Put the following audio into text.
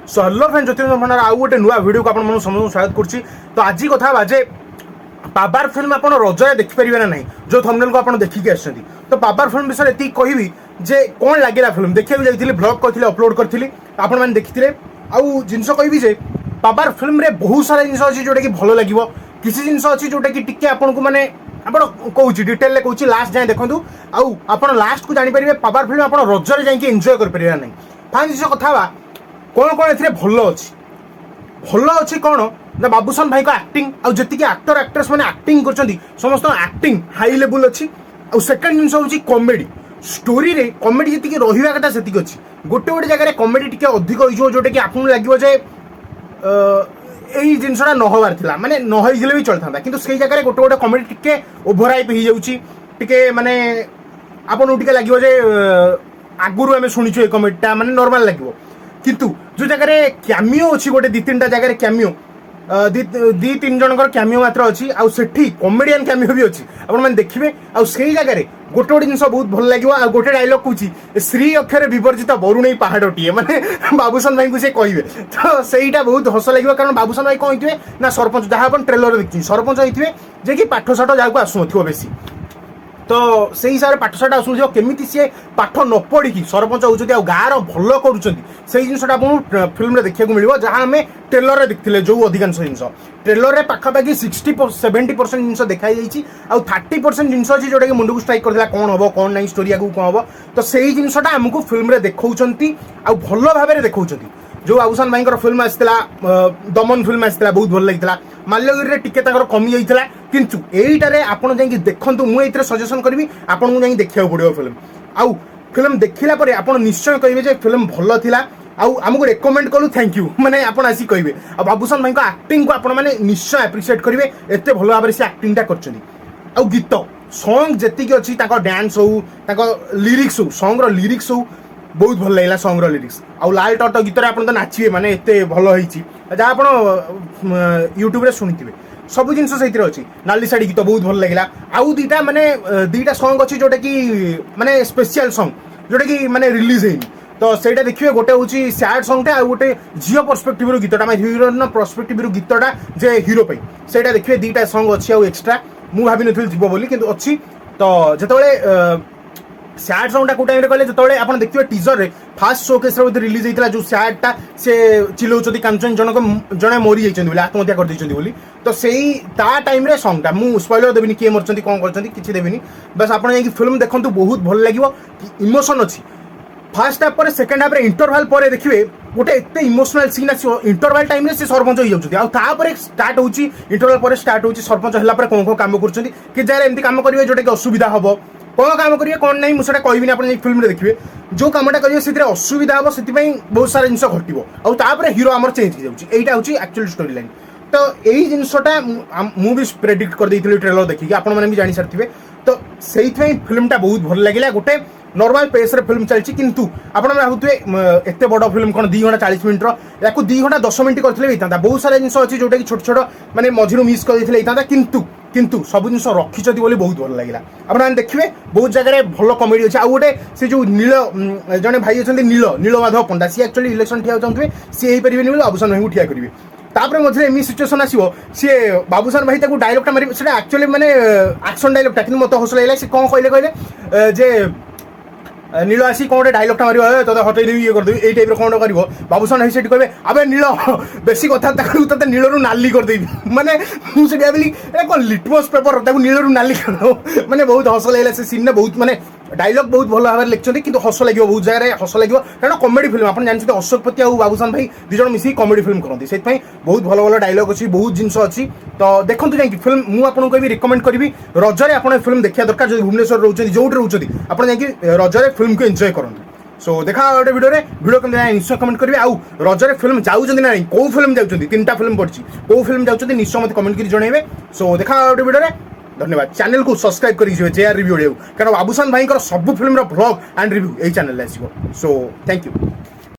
So hello friend ज्योतिर्मय भंडार आउ गोटे नुआ वीडियो को आप समस्त स्वागत करुच्ची। तो आज कथा जे पावर फिल्म आप रजरे देखिपारे ना ना जो थंबनेल को आप देखिकी आसछंती। तो पावर फिल्म विषय ये कहबी जे कौन लगे फिल्म देखा जाइए ब्लॉग करथिले अपलोड करथिले आपण मैंने देखिथिले। आउ जिनस कहबी जे पावर फिल्म रे बहुत सारा जिनस अछि जोटा कि भलो लागिवो, किसी जिनस अछि जोटा कि टिके आपन को माने आपण कहूँ डिटेल ले कहूँ लास्ट जाए देखूँ आउ आपण लास्ट को जानी पारे पावर फिल्म आप रजरे जाइए एंजॉय कर पारे ना। फाइन जिनस कथा कौन कौन ए भल अच्छी भल अच्छी कौन ना बाबूशान भाई को एक्टिंग आउ जी एक्टर एक्ट्रेस मैंने एक्टिंग कर समस्त एक्टिंग हाई लेवल अच्छी। आउ सेकंड जिनस हूँ कॉमेडी स्टोरी रे कॉमेडी जी रहा कथा से अच्छी गोटे गोटे जगह कॉमेडी टी अधिक हो जोटा कि आपको लगे जे यही जिनसा न हबार था माने न होइले भी चलता किंतु से जगह गोटे गोटे कॉमेडी टी ओभर हाइप हो जाए माने आपन टे लगे जे आगुरी आम शुणीचु ये कॉमेडीटा माने नॉर्मल लगे किंतु जो जगह कैमियो अच्छी गोटे दी तीन जगह कैमियो दी तीन जनकर कैमियो मात्र अच्छी आउ सेठी कॉमेडियन कैमियो भी अच्छी आपण मैंने देखिए। आउ से जगह गोटे गोटे जिन बहुत भल लगे आ गोटे डायलॉग कहूँ श्री अक्षर विवर्जित बरुणई पहाड़टीए माने बाबूशान भाई को से कहे तो सहीटा बहुत हस लगे कारण बाबूशान भाई कौन होते ना सरपंच जहाँ आप ट्रेलर देखिए सरपंच होते जे कि पाठशाठ जहाँ आसुन बेसी तो से हिसाब से पाठशाठ आसुन केमी सी पाठ न पढ़ी सरपंच होती गाँव भल कर जिनसा आपको फिल्म देखा मिले जहाँ आम ट्रेलर देखते जो अधिकांश जिन ट्रेलर में पाखापाखि 60-70% जिन देखा आउ 30% जिन अच्छी जोटा कि मुंड को स्ट्राइक करता कौन हम कौन ना स्टोरी आगे कौन हम तो से जिनसा आमको फिल्म देखा भल भाव देखा जो बाबूशान भाई फिल्म आसाला दमन फिल्म आसाला बहुत भल लगी माल्यगिरी टिके कमी जाता किंतु यहीटारे आपड़ जाकि देखूँ मुझे सजेसन करी आपन को देखा पड़ो फिल्म आउ फिल्म देखला पर आप निश्चय कहे फिल्म भल था आमको रेकमेंड कलु थैंक यू माने आप आसी कहे आ बाबूशान भाई एक्टिंग को आपण मैंने निश्चय एप्रिशिएट करेंगे एत भल भाव से एक्टिंग कर गीत सॉन्ग जी अच्छी डांस हो लिरिक्स हो सॉन्ग लिरिक्स हो बहुत भल लगे सॉन्ग लिरिक्स आउ लाल टट गीत आप तो नाचे माने एत भल होती जहाँ आप यूट्यूब रे शुणी सब जिन अच्छी नाली शाढ़ी गीत बहुत भल लगे आउ दीटा माने दीटा सॉन्ग अच्छी जोटा कि माने स्पेशल सॉन्ग जोटा कि माने रिलीज है तो सेटा देखिए गोटे हूँ सैड सॉन्गटा आ गोटे झील पर्सपेक्टिव गीतटा हिरोइन पर्सपेक्टिव गीतटा जे हिरो पे सेटा देखिए दीटा सॉन्ग अच्छी आउ एक्सट्रा मु भाभी नथि थी बोली किंतु अच्छी तो जिते सैड सॉन्गटा को टाइम कहले जो आप देखिए टीजर रे फास्ट शोकेस रिलीज होता जो सैडटा से चिल्लाउछथि कांचन जनक जड़े मरी जाइछथि आत्महत्या कर दैछथि बोली तो सेही ता टाइम रे सॉन्गटा मु स्पॉइलर देबिनी किए मरछथि कोन करछथि किछि देबिनी बस आपण जाई फिल्म देखंतु बहुत भल लागिवो इमोशन अछि। फास्ट हाफ पर सेकंड हाफ रे इंटरवल पर देखिए गोटे एत इमोशनल सीन आसो इंटरवल टाइम रे से सरपंच हो जाउछथि आ तापर स्टार्ट होउछि इंटरवल पर स्टार्ट होउछि सरपंच हला पर कोन काम करछथि कि जारे एमती काम करिवे जोटा कि असुविधा हबो कौन काम करेंगे कौन नहीं मुझे कहबी आप फिल्म देखिए जो कमटा करेंगे से असुविधा हम से बहुत सारा जिन घटो आउे हिरो आम चेंज हो जाए हूँ एक्चुअल स्टोरी लाइन तो यही जिनसटा मुझे प्रेडिक्ट कर देती ट्रेलर देखिए आपने भी जानी सारी तो से फिल्मटा बहुत भल लगे गोटे नॉर्मल पेस रे फिल्म चलती किंतु आपण भावुए एत बड़ फिल्म कौन 2 घंटा 40 मिनट या 2 घंटा 10 मिनट करते होता बहुत सारा जिन अच्छी जोटा कि छोट छोट माने मझिरू मिस कर किंतु किंतु सब जिन रखिंट बोली बहुत भल लगे आपने देखिए बहुत जगह भल कमेडी अच्छे आउ गोटे से जो नील जड़े भाई अच्छा नील माधव पंडा सी एक्चुअली इलेक्शन ठिया चाहते सी हो पारे बोली बाबूशान भाई को ठिया करेंगे तापर मझे एम सिचुएसन आसो सी बाबूशान भाई डायलॉगटा मारे एक्चुअली माने एक्शन डायलॉगटा कि मत हस लगे सी कौन कहले जे नील आसी कौन डायलॉगटा मार तो हटईदेवी ये करदेवी यही टाइप कौन कर बाबूशान भाई से कहे अबे नील बेसी कथा तो नील रू नाली करदेवी माने मुझे भाविली कौन लिटमस पेपर नील रू नाली कर माने बहुत हस लगे से सीन बहुत माने डायलॉग बहुत भल भाव लिखते कि हस लगे बहुत जगह हस लगे कारण कॉमेडी फिल्म आप जानते अशोकपति और बाबूशान भाई दीज मिसिक कॉमेडी फिल्म करते से बहुत भल भल डायलॉग अच्छी बहुत जिनस अच्छी तो देखो जाकि फिल्म मुझे कभी रिकमेंड करी रजरे आप फिल्म देखा दरकार जो भुवनेश्वर रोचे जो रोचे आप रजरे फिल्म को एंजॉय करते सो देखा गोटे वीडियो केमती निश्चय कमेंट करेंगे आउ रजरे फिल्म जाऊँच ना कौ फिल्म जाऊँच 3टा फिल्म पड़ी कौ फिल्म जाऊँच निश्चय मत कमेंट कर जनइबे सो देखा गोटे वीडियो धन्यवाद चैनल को सब्सक्राइब कर जेआर रिव्यू कारण बाबूशान भाई सब फिल्म ब्लॉग एंड रिव्यू यही चैनल आसो सो थैंक यू।